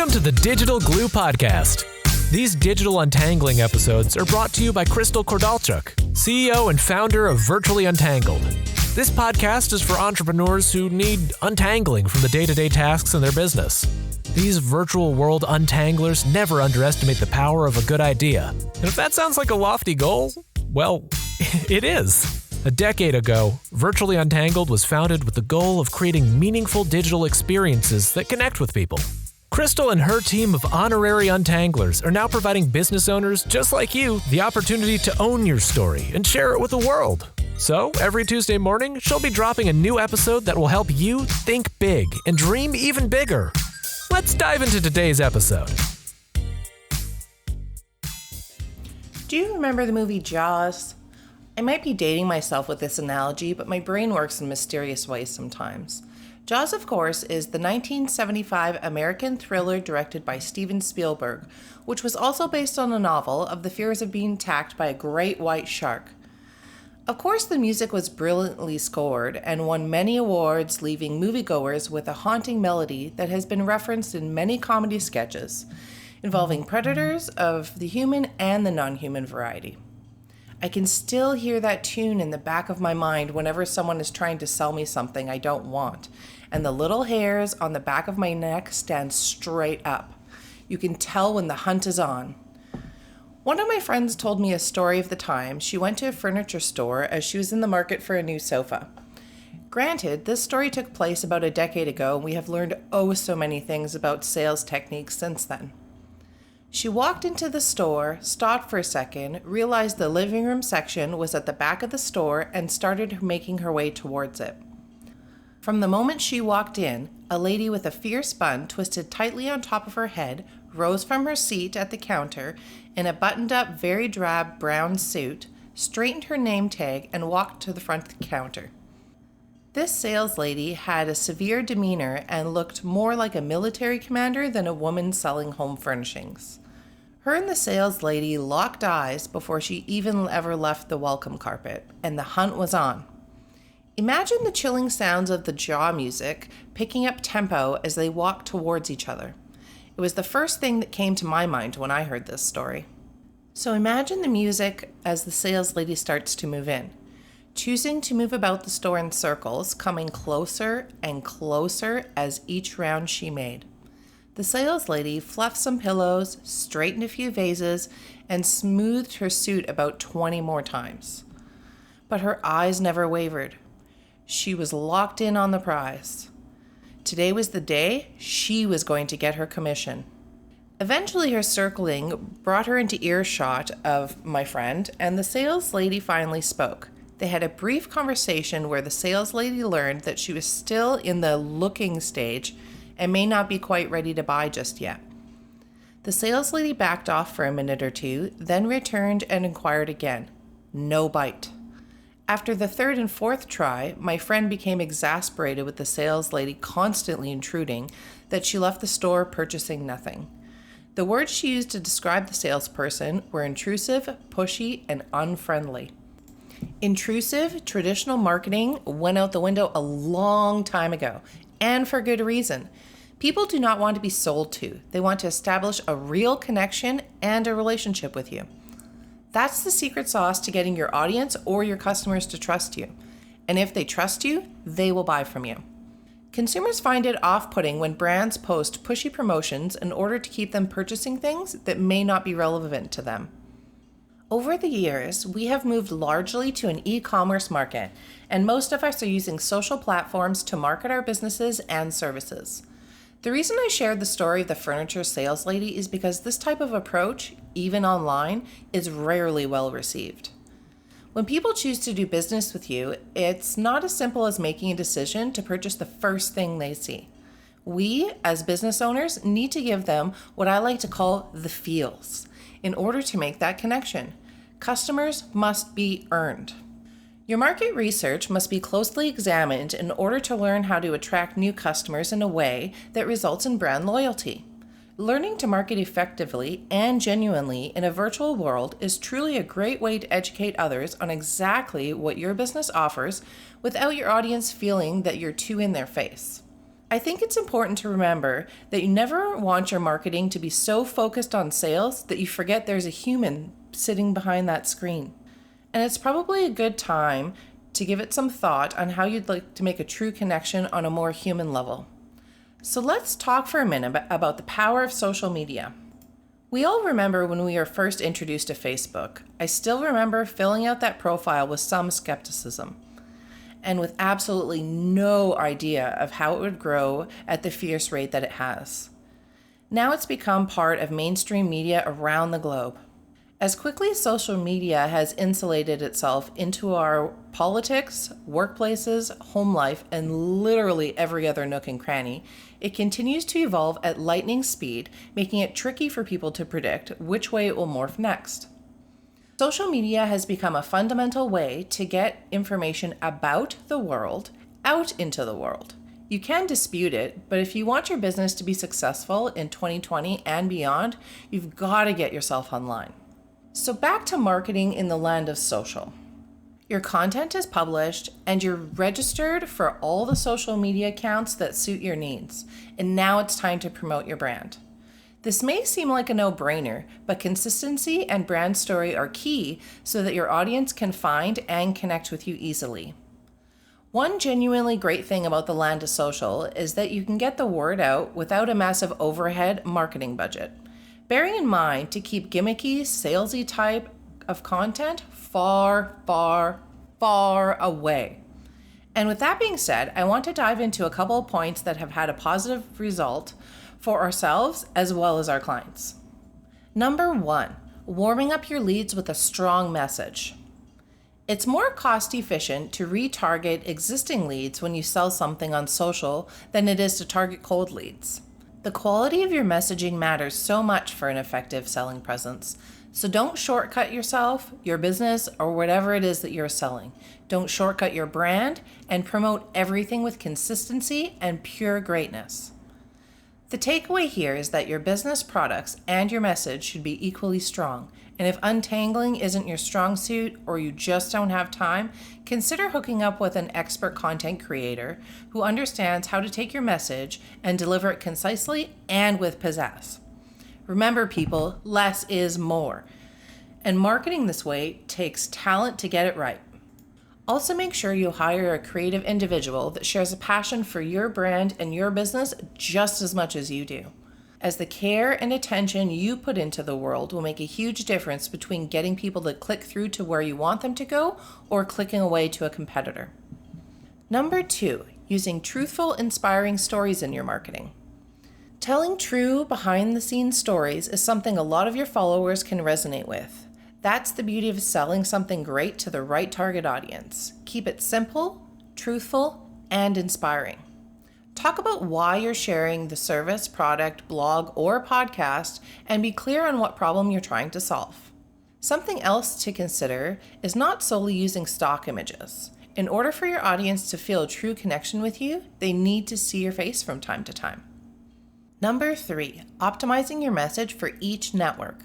Welcome to the Digital Glue Podcast. These digital untangling episodes are brought to you by Crystal Kordalchuk, CEO and founder of Virtually Untangled. This podcast is for entrepreneurs who need untangling from the day-to-day tasks in their business. These virtual world untanglers never underestimate the power of a good idea. And if that sounds like a lofty goal, well, it is. A decade ago, Virtually Untangled was founded with the goal of creating meaningful digital experiences that connect with people. Crystal and her team of honorary untanglers are now providing business owners just like you the opportunity to own your story and share it with the world. So, every Tuesday morning, she'll be dropping a new episode that will help you think big and dream even bigger. Let's dive into today's episode. Do you remember the movie Jaws? I might be dating myself with this analogy, but my brain works in mysterious ways sometimes. Jaws, of course, is the 1975 American thriller directed by Steven Spielberg, which was also based on a novel of the fears of being attacked by a great white shark. Of course, the music was brilliantly scored and won many awards, leaving moviegoers with a haunting melody that has been referenced in many comedy sketches, involving predators of the human and the non-human variety. I can still hear that tune in the back of my mind whenever someone is trying to sell me something I don't want, and the little hairs on the back of my neck stand straight up. You can tell when the hunt is on. One of my friends told me a story of the time she went to a furniture store as she was in the market for a new sofa. Granted, this story took place about a decade ago, and we have learned oh so many things about sales techniques since then. She walked into the store, stopped for a second, realized the living room section was at the back of the store, and started making her way towards it. From the moment she walked in, a lady with a fierce bun twisted tightly on top of her head rose from her seat at the counter in a buttoned-up, very drab brown suit, straightened her name tag, and walked to the front of the counter. This sales lady had a severe demeanor and looked more like a military commander than a woman selling home furnishings. Her and the sales lady locked eyes before she even ever left the welcome carpet, and the hunt was on. Imagine the chilling sounds of the jaw music picking up tempo as they walked towards each other. It was the first thing that came to my mind when I heard this story. So imagine the music as the sales lady starts to move in, choosing to move about the store in circles, coming closer and closer as each round she made. The sales lady fluffed some pillows, straightened a few vases, and smoothed her suit about 20 more times. But her eyes never wavered. She was locked in on the prize. Today was the day she was going to get her commission. Eventually, her circling brought her into earshot of my friend, and the sales lady finally spoke. They had a brief conversation where the sales lady learned that she was still in the looking stage and may not be quite ready to buy just yet. The sales lady backed off for a minute or two, then returned and inquired again. No bite. After the third and fourth try, my friend became exasperated with the sales lady constantly intruding that she left the store purchasing nothing. The words she used to describe the salesperson were intrusive, pushy, and unfriendly. Intrusive, traditional marketing went out the window a long time ago, and for good reason. People do not want to be sold to. They want to establish a real connection and a relationship with you. That's the secret sauce to getting your audience or your customers to trust you. And if they trust you, they will buy from you. Consumers find it off-putting when brands post pushy promotions in order to keep them purchasing things that may not be relevant to them. Over the years, we have moved largely to an e-commerce market, and most of us are using social platforms to market our businesses and services. The reason I shared the story of the furniture sales lady is because this type of approach, even online, is rarely well received. When people choose to do business with you, it's not as simple as making a decision to purchase the first thing they see. We, as business owners, need to give them what I like to call the feels in order to make that connection. Customers must be earned. Your market research must be closely examined in order to learn how to attract new customers in a way that results in brand loyalty. Learning to market effectively and genuinely in a virtual world is truly a great way to educate others on exactly what your business offers without your audience feeling that you're too in their face. I think it's important to remember that you never want your marketing to be so focused on sales that you forget there's a human sitting behind that screen. And it's probably a good time to give it some thought on how you'd like to make a true connection on a more human level. So let's talk for a minute about the power of social media. We all remember when we were first introduced to Facebook. I still remember filling out that profile with some skepticism and with absolutely no idea of how it would grow at the fierce rate that it has. Now it's become part of mainstream media around the globe. As quickly as social media has insulated itself into our politics, workplaces, home life, and literally every other nook and cranny, it continues to evolve at lightning speed, making it tricky for people to predict which way it will morph next. Social media has become a fundamental way to get information about the world out into the world. You can dispute it, but if you want your business to be successful in 2020 and beyond, you've got to get yourself online. So back to marketing in the land of social. Your content is published and you're registered for all the social media accounts that suit your needs. And now it's time to promote your brand. This may seem like a no-brainer, but consistency and brand story are key so that your audience can find and connect with you easily. One genuinely great thing about the land of social is that you can get the word out without a massive overhead marketing budget. Bearing in mind to keep gimmicky, salesy type of content far, far, far away. And with that being said, I want to dive into a couple of points that have had a positive result for ourselves as well as our clients. Number 1, warming up your leads with a strong message. It's more cost efficient to retarget existing leads when you sell something on social than it is to target cold leads. The quality of your messaging matters so much for an effective selling presence. So don't shortcut yourself, your business, or whatever it is that you're selling. Don't shortcut your brand and promote everything with consistency and pure greatness. The takeaway here is that your business products and your message should be equally strong. And if untangling isn't your strong suit or you just don't have time, consider hooking up with an expert content creator who understands how to take your message and deliver it concisely and with pizzazz. Remember, people, less is more. And marketing this way takes talent to get it right. Also, make sure you hire a creative individual that shares a passion for your brand and your business just as much as you do, as the care and attention you put into the world will make a huge difference between getting people to click through to where you want them to go or clicking away to a competitor. Number 2, using truthful, inspiring stories in your marketing. Telling true behind-the-scenes stories is something a lot of your followers can resonate with. That's the beauty of selling something great to the right target audience. Keep it simple, truthful, and inspiring. Talk about why you're sharing the service, product, blog, or podcast, and be clear on what problem you're trying to solve. Something else to consider is not solely using stock images. In order for your audience to feel a true connection with you, they need to see your face from time to time. Number 3, optimizing your message for each network.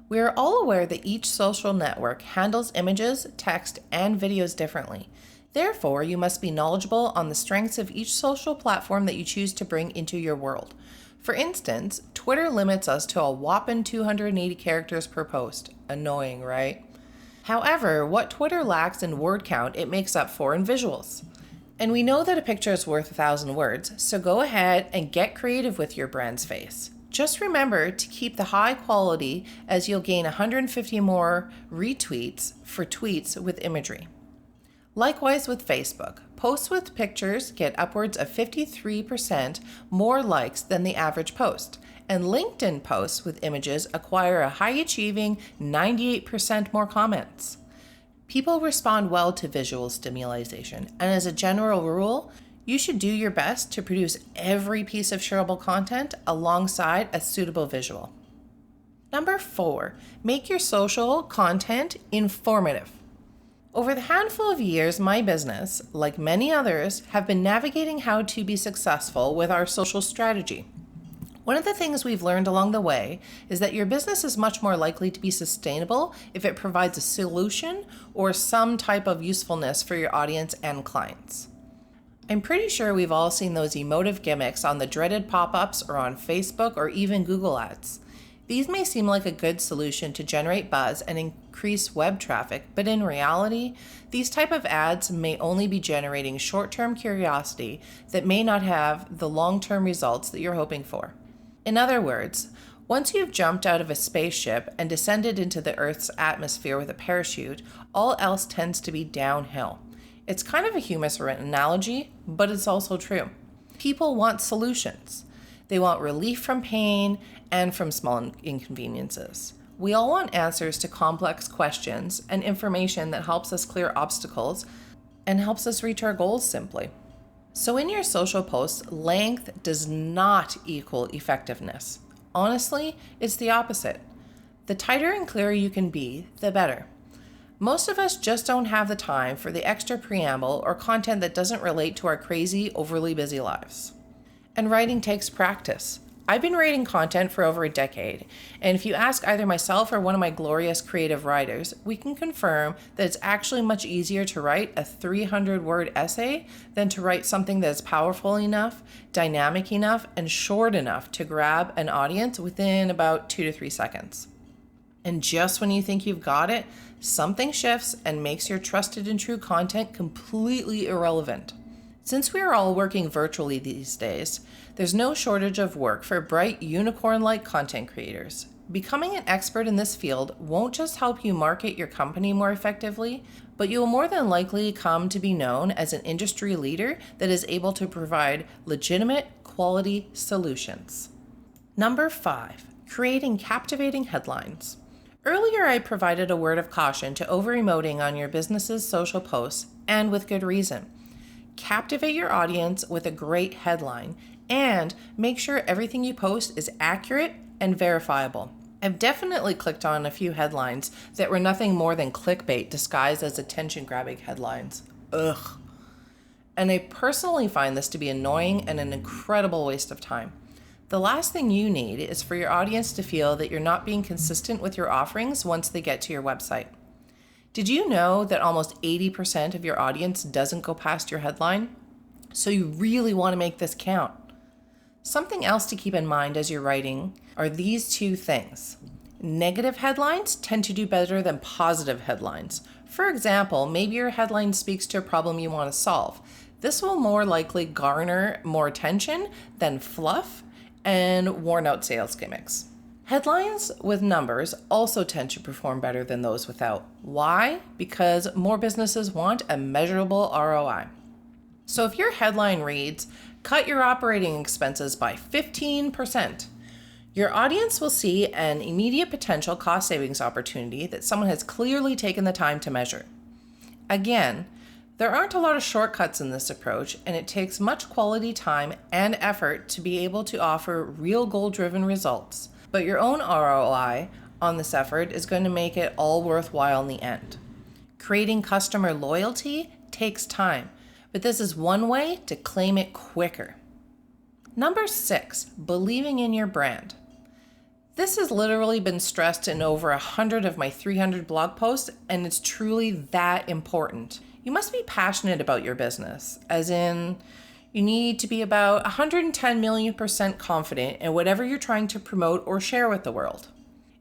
We are all aware that each social network handles images, text, and videos differently. Therefore, you must be knowledgeable on the strengths of each social platform that you choose to bring into your world. For instance, Twitter limits us to a whopping 280 characters per post. Annoying, right? However, what Twitter lacks in word count, it makes up for in visuals. And we know that a picture is worth 1,000 words, so go ahead and get creative with your brand's face. Just remember to keep the high quality, as you'll gain 150 more retweets for tweets with imagery. Likewise with Facebook, posts with pictures get upwards of 53% more likes than the average post, and LinkedIn posts with images acquire a high-achieving 98% more comments. People respond well to visual stimulation, and as a general rule, you should do your best to produce every piece of shareable content alongside a suitable visual. Number 4, make your social content informative. Over the handful of years, my business, like many others, have been navigating how to be successful with our social strategy. One of the things we've learned along the way is that your business is much more likely to be sustainable if it provides a solution or some type of usefulness for your audience and clients. I'm pretty sure we've all seen those emotive gimmicks on the dreaded pop-ups or on Facebook or even Google Ads. These may seem like a good solution to generate buzz and increase web traffic, but in reality, these type of ads may only be generating short-term curiosity that may not have the long-term results that you're hoping for. In other words, once you've jumped out of a spaceship and descended into the Earth's atmosphere with a parachute, all else tends to be downhill. It's kind of a humorous analogy, but it's also true. People want solutions. They want relief from pain and from small inconveniences. We all want answers to complex questions and information that helps us clear obstacles and helps us reach our goals simply. So in your social posts, length does not equal effectiveness. Honestly, it's the opposite. The tighter and clearer you can be, the better. Most of us just don't have the time for the extra preamble or content that doesn't relate to our crazy, overly busy lives. And writing takes practice. I've been writing content for over a decade, and if you ask either myself or one of my glorious creative writers, we can confirm that it's actually much easier to write a 300-word essay than to write something that is powerful enough, dynamic enough, and short enough to grab an audience within about 2 to 3 seconds. And just when you think you've got it, something shifts and makes your trusted and true content completely irrelevant. Since we are all working virtually these days, there's no shortage of work for bright, unicorn-like content creators. Becoming an expert in this field won't just help you market your company more effectively, but you will more than likely come to be known as an industry leader that is able to provide legitimate, quality solutions. Number 5, creating captivating headlines. Earlier, I provided a word of caution to over-emoting on your business's social posts, and with good reason. Captivate your audience with a great headline, and make sure everything you post is accurate and verifiable. I've definitely clicked on a few headlines that were nothing more than clickbait disguised as attention-grabbing headlines. Ugh. And I personally find this to be annoying and an incredible waste of time. The last thing you need is for your audience to feel that you're not being consistent with your offerings once they get to your website. Did you know that almost 80% of your audience doesn't go past your headline? So you really want to make this count. Something else to keep in mind as you're writing are these 2 things. Negative headlines tend to do better than positive headlines. For example, maybe your headline speaks to a problem you want to solve. This will more likely garner more attention than fluff and worn-out sales gimmicks. Headlines with numbers also tend to perform better than those without. Why? Because more businesses want a measurable ROI. So if your headline reads, "Cut your operating expenses by 15%, your audience will see an immediate potential cost savings opportunity that someone has clearly taken the time to measure. Again, there aren't a lot of shortcuts in this approach, and it takes much quality time and effort to be able to offer real goal-driven results. But your own ROI on this effort is going to make it all worthwhile in the end. Creating customer loyalty takes time, but this is one way to claim it quicker. Number 6, believing in your brand. This has literally been stressed in over 100 of my 300 blog posts, and it's truly that important. You must be passionate about your business, as in, you need to be about 110 million% confident in whatever you're trying to promote or share with the world.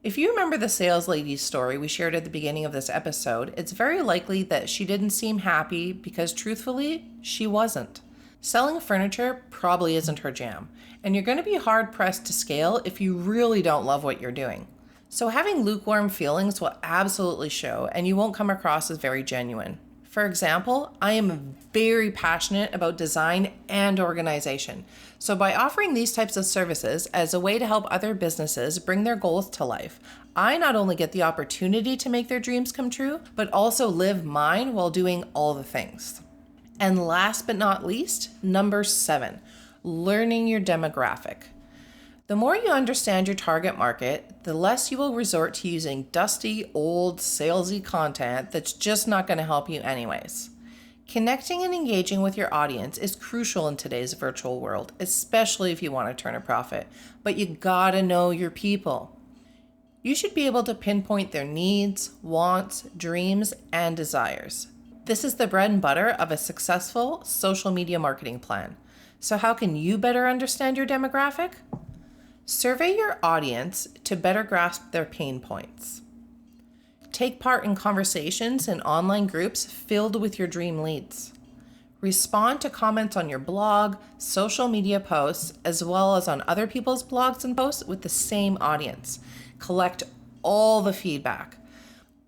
If you remember the sales lady's story we shared at the beginning of this episode, it's very likely that she didn't seem happy because truthfully, she wasn't. Selling furniture probably isn't her jam, and you're going to be hard-pressed to scale if you really don't love what you're doing. So having lukewarm feelings will absolutely show, and you won't come across as very genuine. For example, I am very passionate about design and organization. So by offering these types of services as a way to help other businesses bring their goals to life, I not only get the opportunity to make their dreams come true, but also live mine while doing all the things. And last but not least, number 7, learning your demographic. The more you understand your target market, the less you will resort to using dusty, old, salesy content that's just not going to help you anyways. Connecting and engaging with your audience is crucial in today's virtual world, especially if you want to turn a profit, but you gotta know your people. You should be able to pinpoint their needs, wants, dreams, and desires. This is the bread and butter of a successful social media marketing plan. So how can you better understand your demographic? Survey your audience to better grasp their pain points. Take part in conversations in online groups filled with your dream leads. Respond to comments on your blog, social media posts, as well as on other people's blogs and posts with the same audience. Collect all the feedback.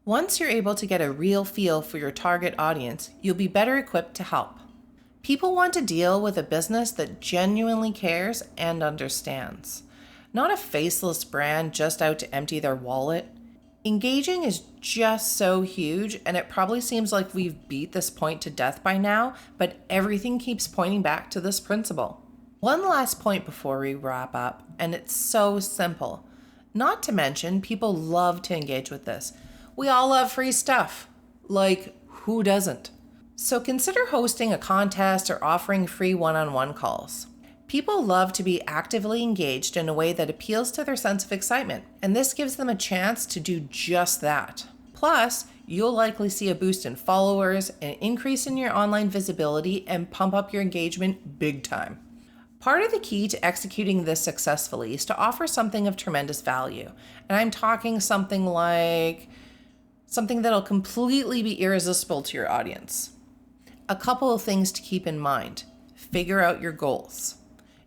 Once you're able to get a real feel for your target audience, you'll be better equipped to help. People want to deal with a business that genuinely cares and understands, not a faceless brand just out to empty their wallet. Engaging is just so huge, and it probably seems like we've beat this point to death by now, but everything keeps pointing back to this principle. One last point before we wrap up, and it's so simple. Not to mention, people love to engage with this. We all love free stuff. Like, who doesn't? So consider hosting a contest or offering free one-on-one calls. People love to be actively engaged in a way that appeals to their sense of excitement, and this gives them a chance to do just that. Plus, you'll likely see a boost in followers, an increase in your online visibility, and pump up your engagement big time. Part of the key to executing this successfully is to offer something of tremendous value, and I'm talking something that'll completely be irresistible to your audience. A couple of things to keep in mind. Figure out your goals.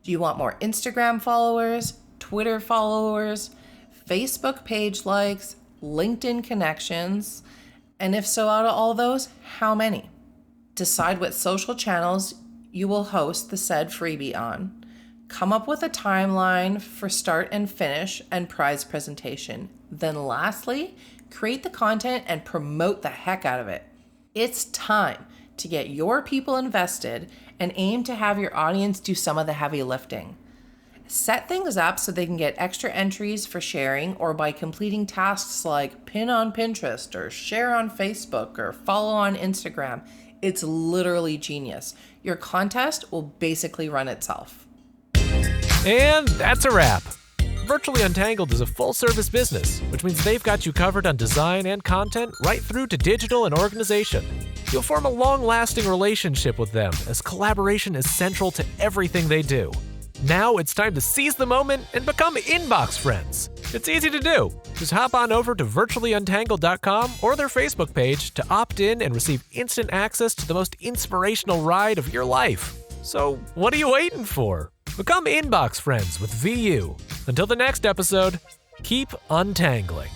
Do you want more Instagram followers, Twitter followers, Facebook page likes, LinkedIn connections? And if so, out of all those, how many? Decide what social channels you will host the said freebie on. Come up with a timeline for start and finish and prize presentation. Then lastly, create the content and promote the heck out of it. It's time to get your people invested and aim to have your audience do some of the heavy lifting. Set things up so they can get extra entries for sharing or by completing tasks like pin on Pinterest or share on Facebook or follow on Instagram. It's literally genius. Your contest will basically run itself. And that's a wrap. Virtually Untangled is a full-service business, which means they've got you covered on design and content right through to digital and organization. You'll form a long-lasting relationship with them as collaboration is central to everything they do. Now it's time to seize the moment and become inbox friends. It's easy to do. Just hop on over to virtuallyuntangled.com or their Facebook page to opt in and receive instant access to the most inspirational ride of your life. So what are you waiting for? Become inbox friends with VU. Until the next episode, keep untangling.